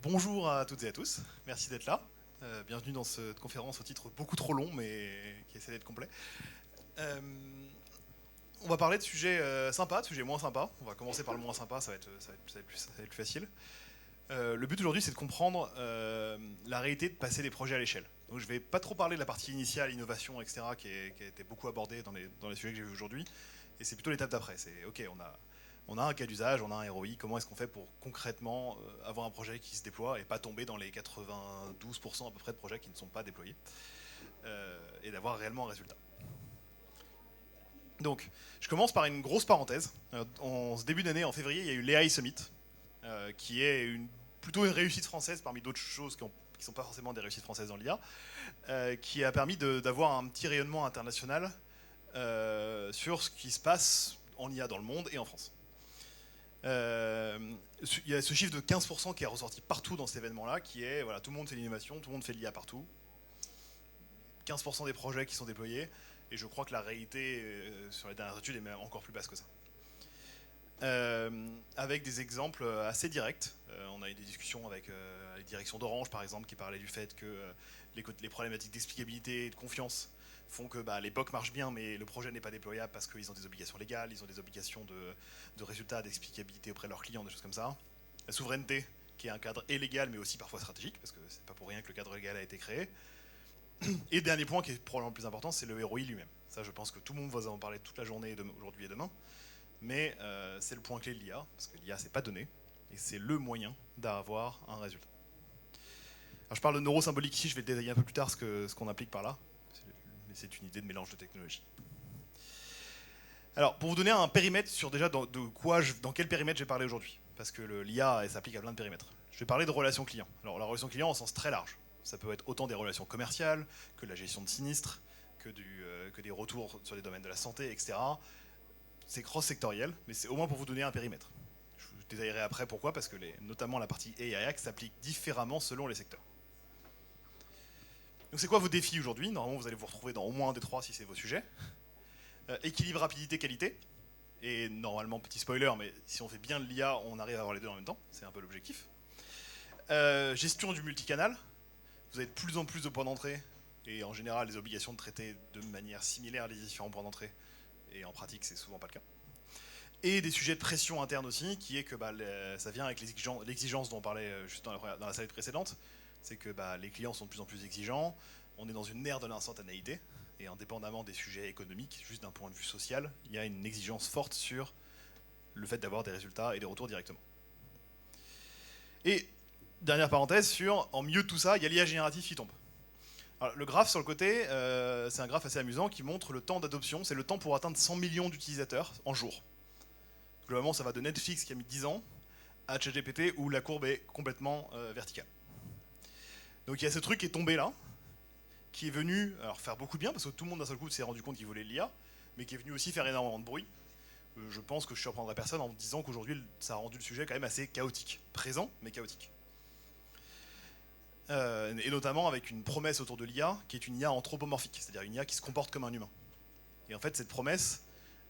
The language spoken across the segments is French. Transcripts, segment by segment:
Bonjour à toutes et à tous, merci d'être là. Bienvenue dans cette conférence au titre beaucoup trop long, mais qui essaie d'être complet. Euh, on va parler de sujets sympas, de sujets moins sympas. On va commencer par le moins sympa, ça va être plus facile. Le but aujourd'hui, c'est de comprendre la réalité de passer des projets à l'échelle. Donc je ne vais pas trop parler de la partie initiale, innovation, etc., qui a été beaucoup abordée dans les sujets que j'ai vus aujourd'hui. Et c'est plutôt l'étape d'après. C'est OK, on a un cas d'usage, on a un ROI, comment est-ce qu'on fait pour concrètement avoir un projet qui se déploie et pas tomber dans les 92% à peu près de projets qui ne sont pas déployés et d'avoir réellement un résultat. Donc, je commence par une grosse parenthèse. En ce début d'année, en février, il y a eu l'AI Summit, qui est plutôt une réussite française parmi d'autres choses qui ne sont pas forcément des réussites françaises dans l'IA, qui a permis d'avoir un petit rayonnement international sur ce qui se passe en IA dans le monde et en France. Il y a ce chiffre de 15% qui est ressorti partout dans cet événement-là, qui est, voilà, tout le monde fait l'innovation, tout le monde fait l'IA partout. 15% des projets qui sont déployés, et je crois que la réalité sur les dernières études est même encore plus basse que ça. Avec des exemples assez directs. On a eu des discussions avec les directions d'Orange, par exemple, qui parlaient du fait que les problématiques d'explicabilité et de confiance font que les POC marchent bien, mais le projet n'est pas déployable parce qu'ils ont des obligations légales, ils ont des obligations de résultats, d'explicabilité auprès de leurs clients, des choses comme ça. La souveraineté, qui est un cadre légal, mais aussi parfois stratégique, parce que c'est pas pour rien que le cadre légal a été créé. Et dernier point qui est probablement le plus important, c'est le ROI lui-même. Ça, je pense que tout le monde va en parler toute la journée, aujourd'hui et demain. Mais c'est le point clé de l'IA, parce que l'IA, c'est pas donné, et c'est le moyen d'avoir un résultat. Alors, je parle de neurosymbolique ici, je vais le détailler un peu plus tard ce qu'on implique par là, mais c'est une idée de mélange de technologies. Alors, pour vous donner un périmètre sur déjà dans quel périmètre j'ai parlé aujourd'hui, parce que l'IA s'applique à plein de périmètres. Je vais parler de relations clients. Alors, la relation client au sens très large. Ça peut être autant des relations commerciales, que de la gestion de sinistres, que des retours sur les domaines de la santé, etc. C'est cross-sectoriel, mais c'est au moins pour vous donner un périmètre. Je vous détaillerai après pourquoi, parce que notamment la partie AI Act s'applique différemment selon les secteurs. Donc c'est quoi vos défis aujourd'hui? Normalement, vous allez vous retrouver dans au moins un des trois si c'est vos sujets. Équilibre, rapidité, qualité. Et normalement, petit spoiler, mais si on fait bien de l'IA, on arrive à avoir les deux en même temps. C'est un peu l'objectif. Gestion du multicanal. Vous avez de plus en plus de points d'entrée, et en général, les obligations de traiter de manière similaire les différents points d'entrée. Et en pratique, c'est souvent pas le cas. Et des sujets de pression interne aussi, qui est que ça vient avec l'exigence dont on parlait juste dans la slide précédente. C'est que les clients sont de plus en plus exigeants, on est dans une ère de l'instantanéité, et indépendamment des sujets économiques, juste d'un point de vue social, il y a une exigence forte sur le fait d'avoir des résultats et des retours directement. Et dernière parenthèse en milieu de tout ça, il y a l'IA générative qui tombe. Alors, le graphe sur le côté, c'est un graphe assez amusant qui montre le temps d'adoption, c'est le temps pour atteindre 100 millions d'utilisateurs en jour. Globalement, ça va de Netflix qui a mis 10 ans à ChatGPT où la courbe est complètement verticale. Donc il y a ce truc qui est tombé là, qui est venu faire beaucoup de bien, parce que tout le monde d'un seul coup s'est rendu compte qu'il voulait l'IA, mais qui est venu aussi faire énormément de bruit. Je pense que je surprendrai personne en disant qu'aujourd'hui, ça a rendu le sujet quand même assez chaotique. Présent, mais chaotique. Et notamment avec une promesse autour de l'IA, qui est une IA anthropomorphique, c'est-à-dire une IA qui se comporte comme un humain. Et en fait, cette promesse,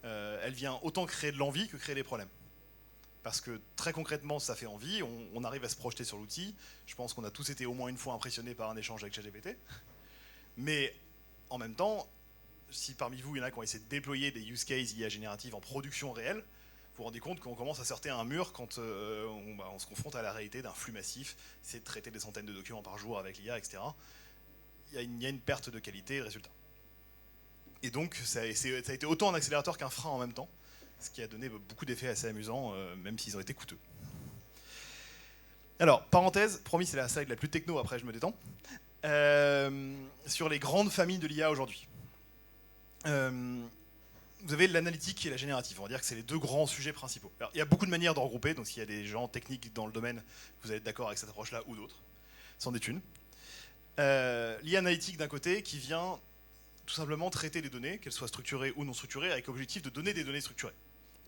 elle vient autant créer de l'envie que créer des problèmes. Parce que très concrètement, ça fait envie, on arrive à se projeter sur l'outil. Je pense qu'on a tous été au moins une fois impressionnés par un échange avec ChatGPT. Mais en même temps, si parmi vous, il y en a qui ont essayé de déployer des use cases IA génératives en production réelle, vous vous rendez compte qu'on commence à sortir un mur quand on se confronte à la réalité d'un flux massif, c'est de traiter des centaines de documents par jour avec l'IA, etc. Il y a une perte de qualité et de résultat. Et donc, ça a été autant un accélérateur qu'un frein en même temps, ce qui a donné beaucoup d'effets assez amusants, même s'ils ont été coûteux. Alors, parenthèse, promis, c'est la slide la plus techno, après je me détends. Sur les grandes familles de l'IA aujourd'hui. Vous avez l'analytique et la générative. On va dire que c'est les deux grands sujets principaux. Alors, il y a beaucoup de manières de regrouper, donc s'il y a des gens techniques dans le domaine, vous allez être d'accord avec cette approche-là ou d'autres. C'en est une. L'IA analytique d'un côté qui vient tout simplement traiter les données, qu'elles soient structurées ou non structurées, avec l'objectif de donner des données structurées.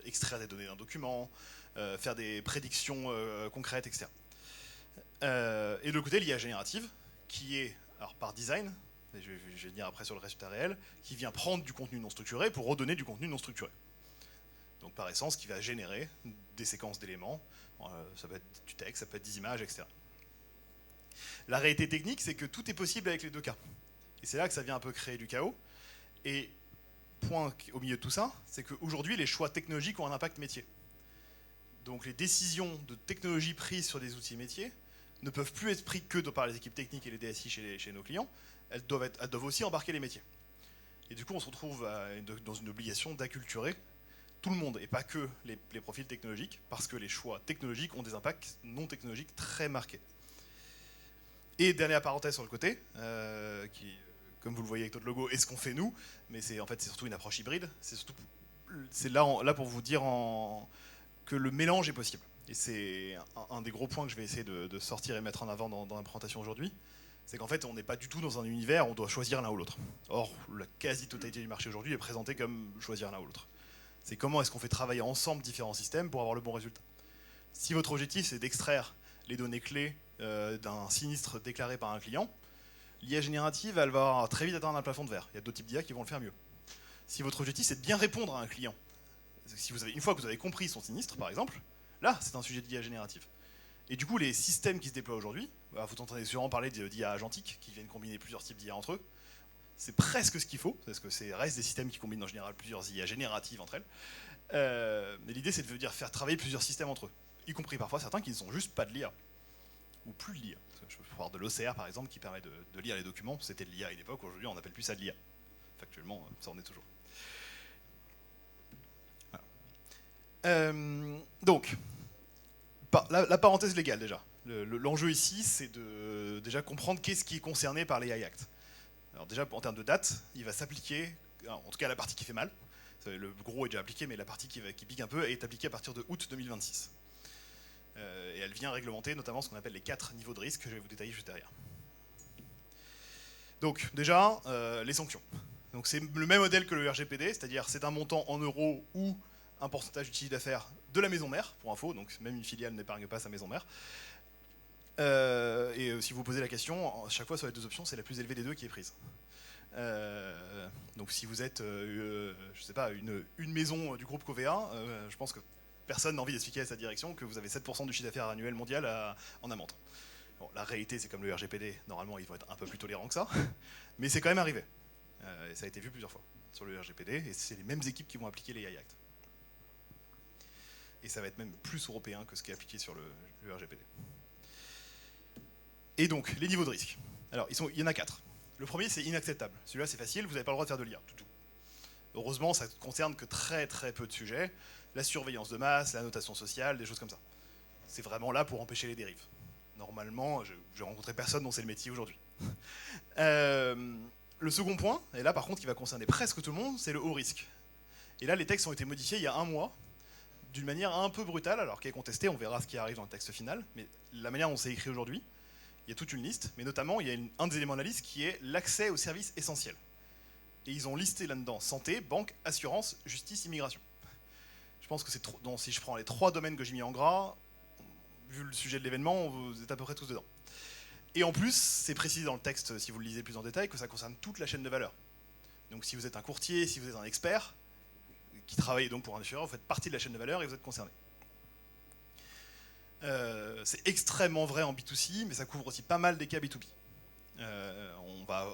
Extraire des données d'un document, faire des prédictions concrètes, etc. Et de l'autre côté, l'IA générative, qui est, alors par design, et je vais venir après sur le résultat réel, qui vient prendre du contenu non structuré pour redonner du contenu non structuré. Donc par essence, qui va générer des séquences d'éléments, ça peut être du texte, ça peut être des images, etc. La réalité technique, c'est que tout est possible avec les deux cas. Et c'est là que ça vient un peu créer du chaos. Et point au milieu de tout ça, c'est qu'aujourd'hui, les choix technologiques ont un impact métier. Donc les décisions de technologie prises sur des outils métiers ne peuvent plus être prises que par les équipes techniques et les DSI chez nos clients, elles doivent aussi embarquer les métiers. Et du coup, on se retrouve dans une obligation d'acculturer tout le monde, et pas que les profils technologiques, parce que les choix technologiques ont des impacts non technologiques très marqués. Et dernière parenthèse sur le côté, qui, comme vous le voyez avec notre logo, est ce qu'on fait nous, mais c'est surtout une approche hybride. C'est là pour vous dire que le mélange est possible. Et c'est un des gros points que je vais essayer de sortir et mettre en avant dans la présentation aujourd'hui. C'est qu'en fait, on n'est pas du tout dans un univers où on doit choisir l'un ou l'autre. Or, la quasi-totalité du marché aujourd'hui est présentée comme choisir l'un ou l'autre. C'est comment est-ce qu'on fait travailler ensemble différents systèmes pour avoir le bon résultat. Si votre objectif, c'est d'extraire les données clés d'un sinistre déclaré par un client, l'IA générative, elle va très vite atteindre un plafond de verre. Il y a d'autres types d'IA qui vont le faire mieux. Si votre objectif, c'est de bien répondre à un client, une fois que vous avez compris son sinistre, par exemple, là, c'est un sujet d'IA générative. Et du coup, les systèmes qui se déploient aujourd'hui, vous entendez sûrement parler d'IA agentique, qui viennent combiner plusieurs types d'IA entre eux. C'est presque ce qu'il faut, parce que c'est reste des systèmes qui combinent en général plusieurs IA génératives entre elles. Mais l'idée, c'est de venir faire travailler plusieurs systèmes entre eux, y compris parfois certains qui ne sont juste pas de l'IA, ou plus de l'IA. Je peux voir de l'OCR, par exemple, qui permet de lire les documents. C'était de l'IA à une époque, aujourd'hui, on n'appelle plus ça de l'IA. Factuellement, ça en est toujours. Voilà. Donc, la parenthèse légale, déjà. L'enjeu ici, c'est de déjà comprendre qu'est-ce qui est concerné par les AI Act. Alors déjà, en termes de date, il va s'appliquer, en tout cas la partie qui fait mal, le gros est déjà appliqué, mais la partie qui pique un peu est appliquée à partir de août 2026. Et elle vient réglementer notamment ce qu'on appelle les 4 niveaux de risque, que je vais vous détailler juste derrière. Donc déjà, les sanctions. Donc c'est le même modèle que le RGPD, c'est-à-dire c'est un montant en euros ou un pourcentage du chiffre d'affaires de la maison mère, pour info, donc même une filiale n'épargne pas sa maison mère. Si vous posez la question, à chaque fois sur les deux options, c'est la plus élevée des deux qui est prise. Donc si vous êtes, je sais pas, une maison du groupe Covea, je pense que personne n'a envie d'expliquer à sa direction que vous avez 7% du chiffre d'affaires annuel mondial en amende. Bon, la réalité, c'est comme le RGPD, normalement ils vont être un peu plus tolérants que ça, mais c'est quand même arrivé. Et ça a été vu plusieurs fois sur le RGPD, et c'est les mêmes équipes qui vont appliquer les AI Act. Et ça va être même plus européen que ce qui est appliqué sur le RGPD. Et donc, les niveaux de risque. Alors, il y en a 4. Le premier, c'est inacceptable. Celui-là, c'est facile, vous n'avez pas le droit de faire de l'IA, tout. Heureusement, ça ne concerne que très très peu de sujets. La surveillance de masse, la notation sociale, des choses comme ça. C'est vraiment là pour empêcher les dérives. Normalement, je rencontrais personne dont c'est le métier aujourd'hui. Le second point, et là par contre qui va concerner presque tout le monde, c'est le haut risque. Et là, les textes ont été modifiés il y a un mois, d'une manière un peu brutale, alors qui est contestée, on verra ce qui arrive dans le texte final, mais la manière dont c'est écrit aujourd'hui, il y a toute une liste, mais notamment il y a un des éléments de la liste qui est l'accès aux services essentiels. Et ils ont listé là-dedans santé, banque, assurance, justice, immigration. Je pense que c'est donc si je prends les 3 domaines que j'ai mis en gras, vu le sujet de l'événement, vous êtes à peu près tous dedans. Et en plus, c'est précisé dans le texte, si vous le lisez plus en détail, que ça concerne toute la chaîne de valeur. Donc si vous êtes un courtier, si vous êtes un expert, qui travaille donc pour un assureur, vous faites partie de la chaîne de valeur et vous êtes concerné. C'est extrêmement vrai en B2C, mais ça couvre aussi pas mal des cas B2B. On va,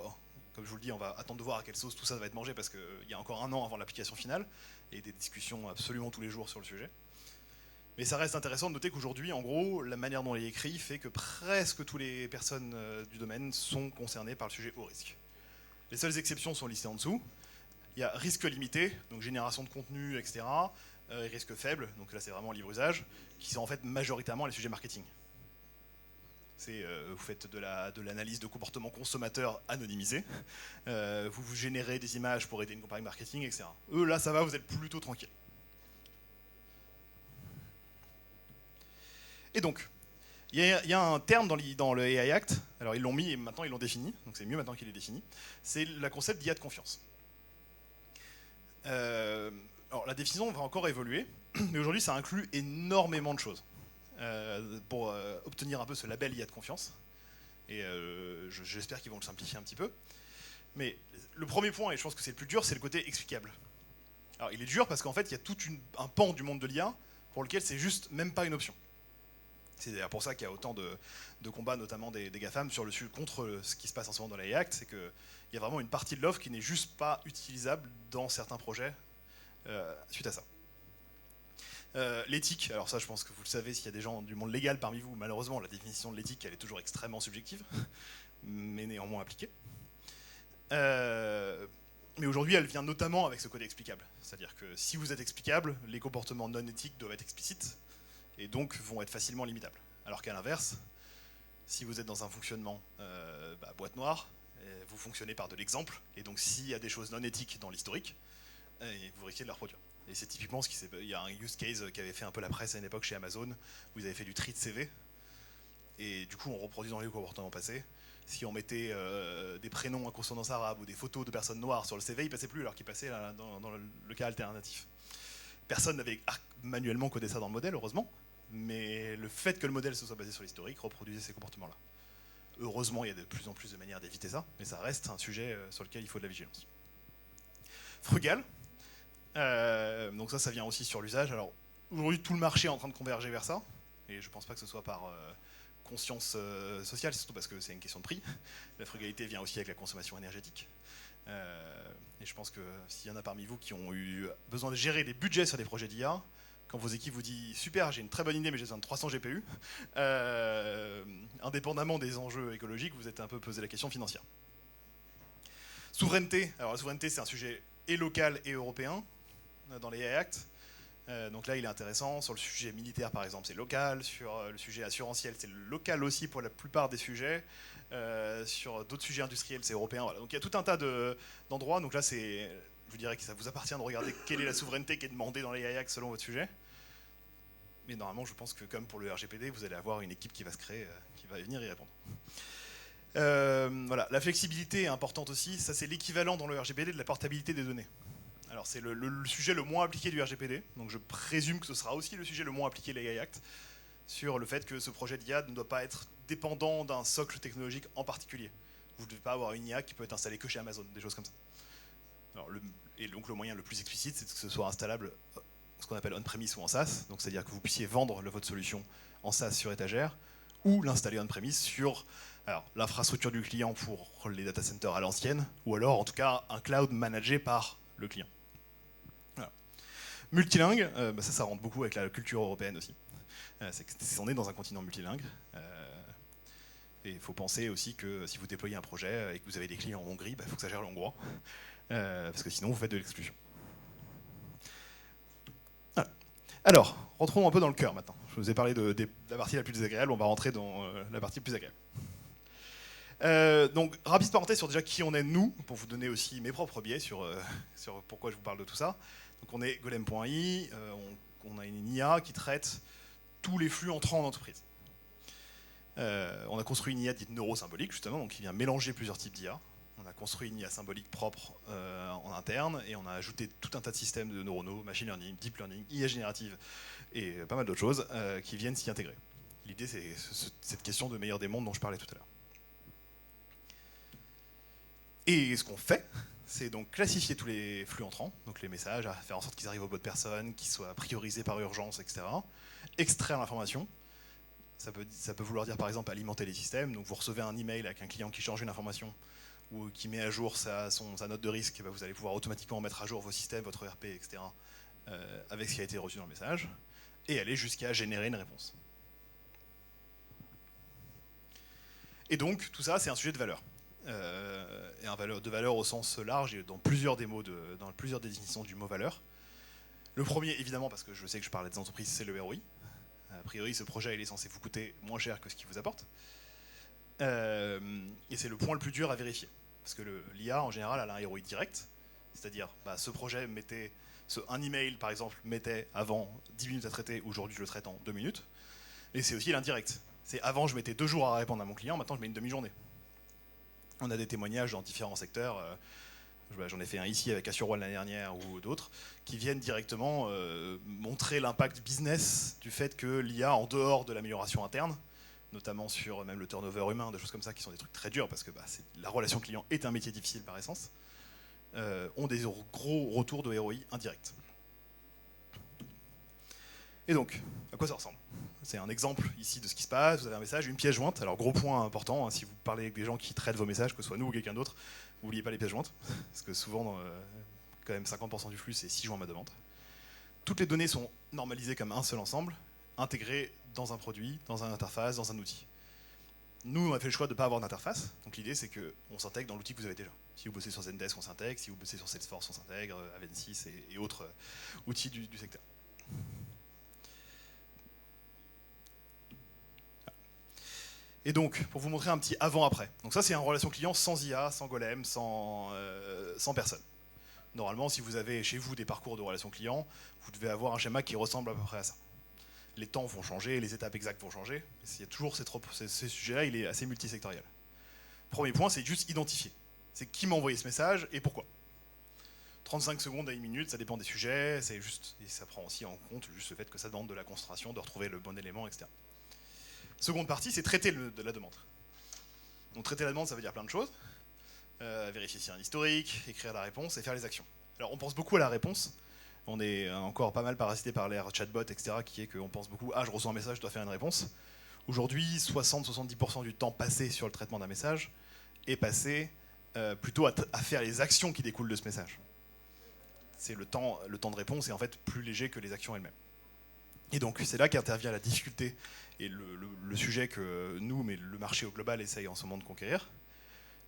comme je vous le dis, on va attendre de voir à quelle sauce tout ça va être mangé, parce qu'il y a encore un an avant l'application finale, et des discussions absolument tous les jours sur le sujet. Mais ça reste intéressant de noter qu'aujourd'hui, en gros, la manière dont il est écrit fait que presque toutes les personnes du domaine sont concernées par le sujet haut risque. Les seules exceptions sont listées en dessous. Il y a risque limité, donc génération de contenu, etc. Et risque faible, donc là c'est vraiment libre usage, qui sont en fait majoritairement les sujets marketing. Vous faites de l'analyse de comportement consommateur anonymisé, vous générez des images pour aider une campagne marketing, etc. Eux, là ça va, vous êtes plutôt tranquille. Et donc, il y a un terme dans le AI Act, alors ils l'ont mis et maintenant ils l'ont défini, donc c'est mieux maintenant qu'il est défini, c'est le concept d'IA de confiance. Alors la définition va encore évoluer, mais aujourd'hui ça inclut énormément de choses pour obtenir un peu ce label IA de confiance. Et j'espère qu'ils vont le simplifier un petit peu. Mais le premier point, et je pense que c'est le plus dur, c'est le côté explicable. Alors il est dur parce qu'en fait il y a tout un pan du monde de l'IA pour lequel c'est juste même pas une option. C'est d'ailleurs pour ça qu'il y a autant de combats, notamment des GAFAM, contre ce qui se passe en ce moment dans l'AI Act, c'est qu'il y a vraiment une partie de l'offre qui n'est juste pas utilisable dans certains projets suite à ça. L'éthique, alors ça je pense que vous le savez s'il y a des gens du monde légal parmi vous, malheureusement la définition de l'éthique elle est toujours extrêmement subjective, mais néanmoins appliquée. Mais aujourd'hui elle vient notamment avec ce côté explicable, c'est-à-dire que si vous êtes explicable, les comportements non éthiques doivent être explicites, et donc vont être facilement limitables. Alors qu'à l'inverse, si vous êtes dans un fonctionnement boîte noire, vous fonctionnez par de l'exemple, et donc s'il y a des choses non éthiques dans l'historique, vous risquez de les reproduire. Et c'est typiquement ce qui s'est... Il y a un use case qui avait fait un peu la presse à une époque chez Amazon, où ils avaient fait du tri de CV, et du coup on reproduit dans les comportements passés. Si on mettait des prénoms à consonance arabe ou des photos de personnes noires sur le CV, il passait plus alors qu'il passait dans le cas alternatif. Personne n'avait manuellement codé ça dans le modèle, heureusement, mais le fait que le modèle se soit basé sur l'historique reproduisait ces comportements-là. Heureusement, il y a de plus en plus de manières d'éviter ça, mais ça reste un sujet sur lequel il faut de la vigilance. Frugal. Donc ça vient aussi sur l'usage. Alors aujourd'hui, tout le marché est en train de converger vers ça, et je ne pense pas que ce soit par conscience sociale, surtout parce que c'est une question de prix. La frugalité vient aussi avec la consommation énergétique. Et je pense que s'il y en a parmi vous qui ont eu besoin de gérer des budgets sur des projets d'IA, quand vos équipes vous disent « Super, j'ai une très bonne idée, mais j'ai besoin de 300 GPU », indépendamment des enjeux écologiques, vous êtes un peu posé la question financière. Souveraineté. Alors la souveraineté, c'est un sujet et local et européen dans les AI Act. Donc là, il est intéressant. Sur le sujet militaire, par exemple, c'est local. Sur le sujet assurantiel, c'est local aussi pour la plupart des sujets. Sur d'autres sujets industriels, c'est européen. Voilà. Donc il y a tout un tas d'endroits. Donc là, je vous dirais que ça vous appartient de regarder quelle est la souveraineté qui est demandée dans les AI Act selon votre sujet. Mais normalement, je pense que comme pour le RGPD, vous allez avoir une équipe qui va se créer, qui va venir y répondre. Voilà. La flexibilité est importante aussi. Ça, c'est l'équivalent dans le RGPD de la portabilité des données. Alors c'est le sujet le moins appliqué du RGPD, donc je présume que ce sera aussi le sujet le moins appliqué de l'AI Act, sur le fait que ce projet d'IA ne doit pas être dépendant d'un socle technologique en particulier. Vous ne devez pas avoir une IA qui peut être installée que chez Amazon, des choses comme ça. Alors, et donc le moyen le plus explicite, c'est que ce soit installable ce qu'on appelle on-premise ou en SaaS, donc c'est-à-dire que vous puissiez vendre votre solution en SaaS sur étagère, ou l'installer on-premise sur l'infrastructure du client pour les data centers à l'ancienne, ou alors en tout cas un cloud managé par le client. Voilà. Multilingue, ça rentre beaucoup avec la culture européenne aussi. On est dans un continent multilingue. Et il faut penser aussi que si vous déployez un projet et que vous avez des clients en Hongrie, il faut que ça gère le hongrois. Parce que sinon vous faites de l'exclusion. Voilà. Alors, rentrons un peu dans le cœur maintenant. Je vous ai parlé de la partie la plus désagréable, on va rentrer dans la partie plus agréable. Donc, rapide parenthèse sur déjà qui on est nous, pour vous donner aussi mes propres biais sur pourquoi je vous parle de tout ça. Donc on est golem.ai, on a une IA qui traite tous les flux entrants en entreprise. On a construit une IA dite neurosymbolique, justement, donc qui vient mélanger plusieurs types d'IA. On a construit une IA symbolique propre en interne, et on a ajouté tout un tas de systèmes de neuronaux, machine learning, deep learning, IA générative, et pas mal d'autres choses qui viennent s'y intégrer. L'idée, c'est cette question de meilleur des mondes dont je parlais tout à l'heure. Et ce qu'on fait, c'est donc classifier tous les flux entrants, donc les messages, à faire en sorte qu'ils arrivent aux bonnes personnes, qu'ils soient priorisés par urgence, etc. Extraire l'information. Ça peut vouloir dire par exemple alimenter les systèmes. Donc vous recevez un email avec un client qui change une information ou qui met à jour sa note de risque, vous allez pouvoir automatiquement mettre à jour vos systèmes, votre ERP, etc. Avec ce qui a été reçu dans le message, et aller jusqu'à générer une réponse. Et donc tout ça, c'est un sujet de valeur. Et de valeur au sens large, et dans plusieurs dans plusieurs définitions du mot valeur. Le premier, évidemment, parce que je sais que je parlais des entreprises, c'est le ROI. A priori, ce projet il est censé vous coûter moins cher que ce qu'il vous apporte. Et c'est le point le plus dur à vérifier. Parce que l'IA, en général, elle a un ROI direct. C'est-à-dire, ce projet un email, par exemple, mettait avant 10 minutes à traiter, aujourd'hui je le traite en 2 minutes. Et c'est aussi l'indirect. C'est avant, je mettais 2 jours à répondre à mon client, maintenant je mets une demi-journée. On a des témoignages dans différents secteurs. J'en ai fait un ici avec Assure One l'année dernière ou d'autres, qui viennent directement montrer l'impact business du fait que l'IA, en dehors de l'amélioration interne, notamment sur même le turnover humain, des choses comme ça qui sont des trucs très durs parce que la relation client est un métier difficile par essence, ont des gros retours de ROI indirects. Et donc, à quoi ça ressemble ? C'est un exemple ici de ce qui se passe. Vous avez un message, une pièce jointe. Alors gros point important, hein, si vous parlez avec des gens qui traitent vos messages, que ce soit nous ou quelqu'un d'autre, n'oubliez pas les pièces jointes. Parce que souvent, quand même 50% du flux, c'est 6 joints ma demande. Toutes les données sont normalisées comme un seul ensemble, intégrées dans un produit, dans une interface, dans un outil. Nous, on a fait le choix de ne pas avoir d'interface. Donc l'idée, c'est qu'on s'intègre dans l'outil que vous avez déjà. Si vous bossez sur Zendesk, on s'intègre. Si vous bossez sur Salesforce, on s'intègre. Aven6 et autres outils du secteur. Et donc, pour vous montrer un petit avant-après. Donc ça, c'est une relation client sans IA, sans golem, sans personne. Normalement, si vous avez chez vous des parcours de relation client, vous devez avoir un schéma qui ressemble à peu près à ça. Les temps vont changer, les étapes exactes vont changer. Il y a toujours ce sujet-là, il est assez multisectoriel. Premier point, c'est juste identifier. C'est qui m'a envoyé ce message et pourquoi. 35 secondes à 1 minute, ça dépend des sujets, et ça prend aussi en compte juste le fait que ça demande de la concentration, de retrouver le bon élément, etc. Seconde partie, c'est traiter la demande. Donc traiter la demande, ça veut dire plein de choses. Vérifier s'il y a un historique, écrire la réponse et faire les actions. Alors on pense beaucoup à la réponse. On est encore pas mal parasité par l'ère chatbot, etc., qui est qu'on pense beaucoup « Ah, je reçois un message, je dois faire une réponse ». Aujourd'hui, 60-70% du temps passé sur le traitement d'un message est passé plutôt à faire les actions qui découlent de ce message. C'est le temps de réponse est en fait plus léger que les actions elles-mêmes. Et donc c'est là qu'intervient la difficulté et le sujet que nous, mais le marché au global, essaye en ce moment de conquérir.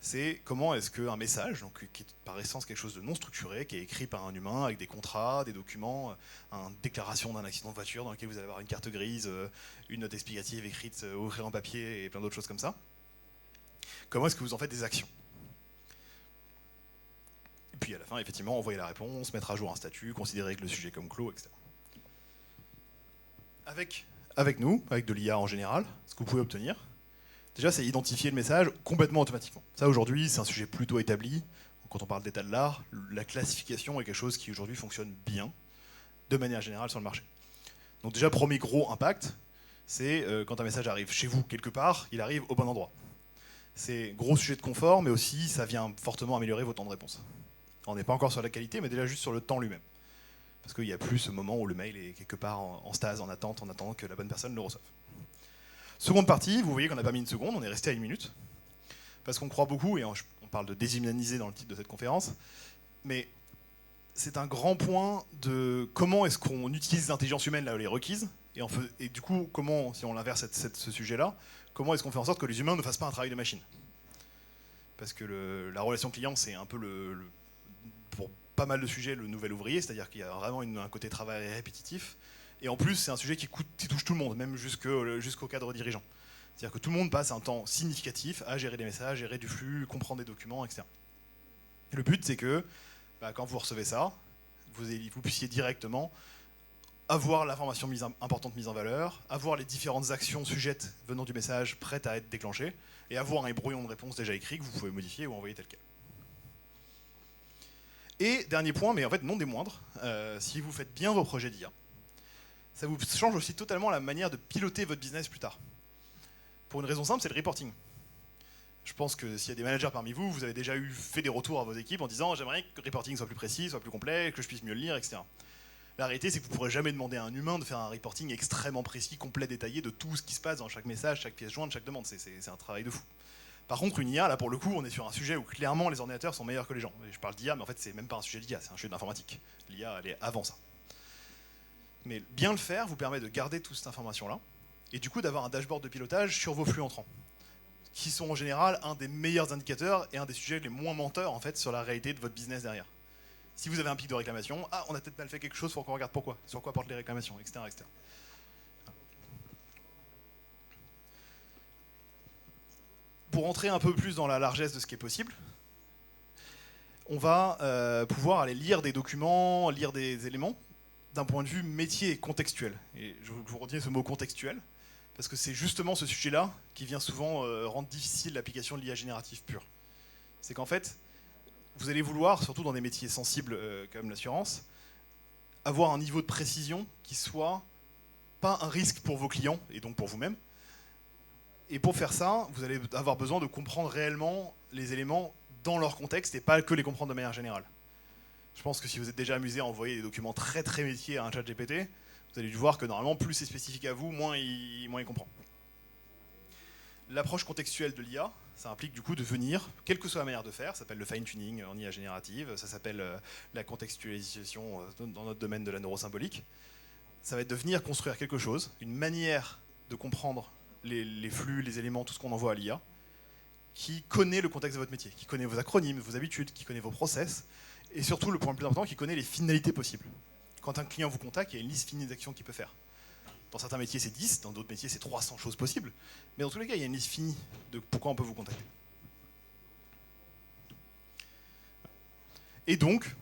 C'est comment est-ce qu'un message, donc, qui est par essence quelque chose de non structuré, qui est écrit par un humain avec des contrats, des documents, une déclaration d'un accident de voiture dans lequel vous allez avoir une carte grise, une note explicative écrite au crayon papier et plein d'autres choses comme ça. Comment est-ce que vous en faites des actions? Et puis à la fin, effectivement, envoyer la réponse, mettre à jour un statut, considérer que le sujet comme clos, etc. Avec nous, avec de l'IA en général, ce que vous pouvez obtenir, déjà, c'est identifier le message complètement automatiquement. Ça, aujourd'hui, c'est un sujet plutôt établi. Quand on parle d'état de l'art, la classification est quelque chose qui, aujourd'hui, fonctionne bien, de manière générale, sur le marché. Donc déjà, premier gros impact, c'est quand un message arrive chez vous, quelque part, il arrive au bon endroit. C'est gros sujet de confort, mais aussi, ça vient fortement améliorer vos temps de réponse. On n'est pas encore sur la qualité, mais déjà juste sur le temps lui-même. Parce qu'il n'y a plus ce moment où le mail est quelque part en stase, en attendant que la bonne personne le reçoive. Seconde partie, vous voyez qu'on n'a pas mis une seconde, on est resté à 1 minute. Parce qu'on croit beaucoup, et on parle de déshumaniser dans le titre de cette conférence, mais c'est un grand point de comment est-ce qu'on utilise l'intelligence humaine là où elle est requise, et du coup, comment, si on inverse ce sujet-là, comment est-ce qu'on fait en sorte que les humains ne fassent pas un travail de machine? Parce que la relation client, c'est un peu pour pas mal de sujets, le nouvel ouvrier, c'est-à-dire qu'il y a vraiment un côté travail répétitif. Et en plus, c'est un sujet qui touche tout le monde, même jusqu'au cadre dirigeant. C'est-à-dire que tout le monde passe un temps significatif à gérer des messages, gérer du flux, comprendre des documents, etc. Et le but, c'est que quand vous recevez ça, vous puissiez directement avoir l'information importante mise en valeur, avoir les différentes actions sujettes venant du message prêtes à être déclenchées, et avoir un brouillon de réponse déjà écrit que vous pouvez modifier ou envoyer tel quel. Et dernier point, mais en fait non des moindres, si vous faites bien vos projets d'IA, ça vous change aussi totalement la manière de piloter votre business plus tard. Pour une raison simple, c'est le reporting. Je pense que s'il y a des managers parmi vous, vous avez déjà fait des retours à vos équipes en disant « j'aimerais que le reporting soit plus précis, soit plus complet, que je puisse mieux le lire, etc. » La réalité, c'est que vous ne pourrez jamais demander à un humain de faire un reporting extrêmement précis, complet, détaillé de tout ce qui se passe dans chaque message, chaque pièce jointe, chaque demande. C'est un travail de fou. Par contre, une IA, là pour le coup, on est sur un sujet où clairement les ordinateurs sont meilleurs que les gens. Je parle d'IA, mais en fait, c'est même pas un sujet d'IA, c'est un sujet d'informatique. L'IA, elle est avant ça. Mais bien le faire vous permet de garder toute cette information-là, et du coup d'avoir un dashboard de pilotage sur vos flux entrants, qui sont en général un des meilleurs indicateurs et un des sujets les moins menteurs en fait sur la réalité de votre business derrière. Si vous avez un pic de réclamation, on a peut-être mal fait quelque chose, il faut qu'on regarde pourquoi, sur quoi portent les réclamations, etc. etc. Pour entrer un peu plus dans la largesse de ce qui est possible, on va pouvoir aller lire des documents, lire des éléments d'un point de vue métier et contextuel. Et je vous retiens ce mot contextuel, parce que c'est justement ce sujet-là qui vient souvent rendre difficile l'application de l'IA générative pure. C'est qu'en fait, vous allez vouloir, surtout dans des métiers sensibles comme l'assurance, avoir un niveau de précision qui soit pas un risque pour vos clients, et donc pour vous-même. Et pour faire ça, vous allez avoir besoin de comprendre réellement les éléments dans leur contexte et pas que les comprendre de manière générale. Je pense que si vous êtes déjà amusé à envoyer des documents très très métiers à un chat GPT, Vous allez voir que normalement, plus c'est spécifique à vous, moins il comprend. L'approche contextuelle de l'IA, ça implique du coup de venir, quelle que soit la manière de faire, ça s'appelle le fine-tuning en IA générative, ça s'appelle la contextualisation dans notre domaine de la neurosymbolique. Ça va être de venir construire quelque chose, une manière de comprendre les flux, les éléments, tout ce qu'on envoie à l'IA, qui connaît le contexte de votre métier, qui connaît vos acronymes, vos habitudes, qui connaît vos process, et surtout, le point le plus important, qui connaît les finalités possibles. Quand un client vous contacte, il y a une liste finie d'actions qu'il peut faire. Dans certains métiers, c'est 10, dans d'autres métiers, c'est 300 choses possibles. Mais dans tous les cas, il y a une liste finie de pourquoi on peut vous contacter. Et donc,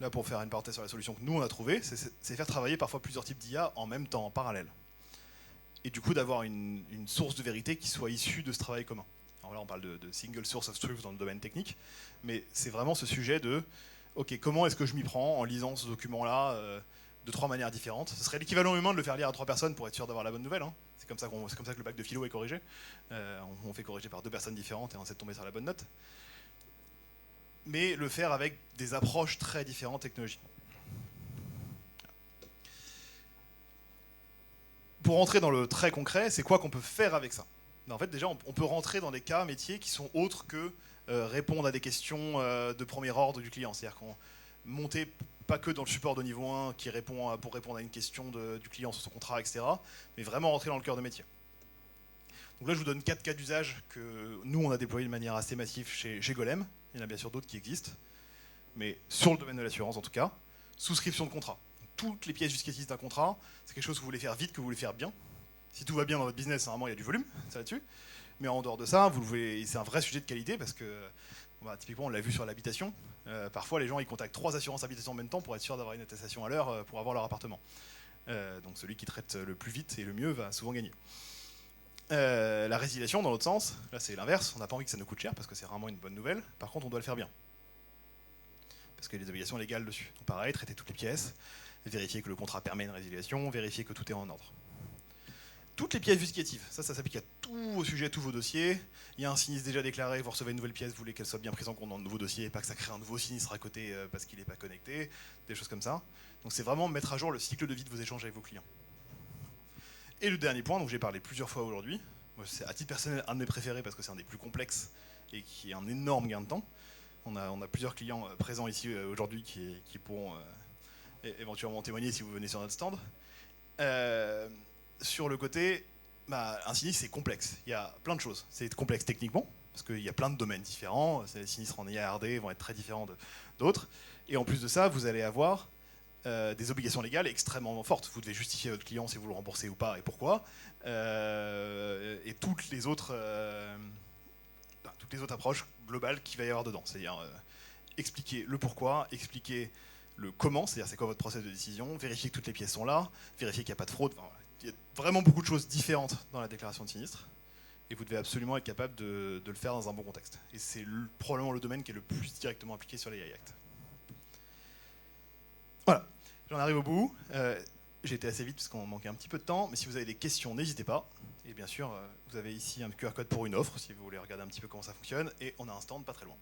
là pour faire une parenthèse sur la solution que nous on a trouvée, c'est faire travailler parfois plusieurs types d'IA en même temps, en parallèle. Et du coup d'avoir une source de vérité qui soit issue de ce travail commun. Alors là on parle de single source of truth dans le domaine technique, mais c'est vraiment ce sujet de ok, comment est-ce que je m'y prends en lisant ce document-là de 3 manières différentes. Ce serait l'équivalent humain de le faire lire à 3 personnes pour être sûr d'avoir la bonne nouvelle. Hein. C'est comme ça que le bac de philo est corrigé. On fait corriger par 2 personnes différentes et on essaie de tomber sur la bonne note. Mais le faire avec des approches très différentes technologiquement. Pour rentrer dans le très concret, c'est quoi qu'on peut faire avec ça? En fait, déjà, on peut rentrer dans des cas métiers qui sont autres que répondre à des questions de premier ordre du client. C'est-à-dire qu'on monter pas que dans le support de niveau 1 qui répond pour répondre à une question du client sur son contrat, etc., mais vraiment rentrer dans le cœur de métier. Donc là, je vous donne 4 cas d'usage que nous, on a déployés de manière assez massive chez Golem. Il y en a bien sûr d'autres qui existent, mais sur le domaine de l'assurance en tout cas. Souscription de contrat. Toutes les pièces justificatives d'un contrat, c'est quelque chose que vous voulez faire vite, que vous voulez faire bien. Si tout va bien dans votre business, normalement il y a du volume, ça là-dessus. Mais en dehors de ça, c'est un vrai sujet de qualité parce que, typiquement, on l'a vu sur l'habitation. Parfois, les gens ils contactent 3 assurances habitation en même temps pour être sûr d'avoir une attestation à l'heure pour avoir leur appartement. Donc celui qui traite le plus vite et le mieux va souvent gagner. La résiliation, dans l'autre sens, là c'est l'inverse. On n'a pas envie que ça nous coûte cher parce que c'est vraiment une bonne nouvelle. Par contre, on doit le faire bien. Parce qu'il y a des obligations légales dessus. Donc pareil, traiter toutes les pièces, vérifier que le contrat permet une résiliation, vérifier que tout est en ordre. Toutes les pièces justificatives, ça s'applique à tous vos sujets, tous vos dossiers. Il y a un sinistre déjà déclaré, vous recevez une nouvelle pièce, vous voulez qu'elle soit bien prise en compte dans le nouveau dossier et pas que ça crée un nouveau sinistre à côté parce qu'il n'est pas connecté, des choses comme ça. Donc c'est vraiment mettre à jour le cycle de vie de vos échanges avec vos clients. Et le dernier point, dont j'ai parlé plusieurs fois aujourd'hui, c'est à titre personnel un de mes préférés parce que c'est un des plus complexes et qui est un énorme gain de temps. On a plusieurs clients présents ici aujourd'hui qui pourront éventuellement témoigner si vous venez sur notre stand. Sur le côté, un sinistre c'est complexe. Il y a plein de choses. C'est complexe techniquement, parce qu'il y a plein de domaines différents. Les sinistres en IARD vont être très différents d'autres. Et en plus de ça, vous allez avoir des obligations légales extrêmement fortes. Vous devez justifier à votre client si vous le remboursez ou pas et pourquoi. Et toutes les autres approches globales qu'il va y avoir dedans. C'est-à-dire expliquer le pourquoi, expliquer le comment, c'est-à-dire c'est quoi votre process de décision, vérifier que toutes les pièces sont là, vérifier qu'il n'y a pas de fraude. Enfin, il y a vraiment beaucoup de choses différentes dans la déclaration de sinistre. Et vous devez absolument être capable de le faire dans un bon contexte. Et c'est probablement le domaine qui est le plus directement appliqué sur les AI Act. Voilà, j'en arrive au bout. J'ai été assez vite parce qu'on manquait un petit peu de temps, mais si vous avez des questions, n'hésitez pas. Et bien sûr, vous avez ici un QR code pour une offre, si vous voulez regarder un petit peu comment ça fonctionne, et on a un stand pas très loin.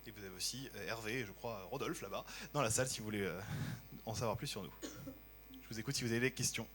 Et vous avez aussi Hervé et je crois Rodolphe là-bas, dans la salle, si vous voulez en savoir plus sur nous. Je vous écoute si vous avez des questions.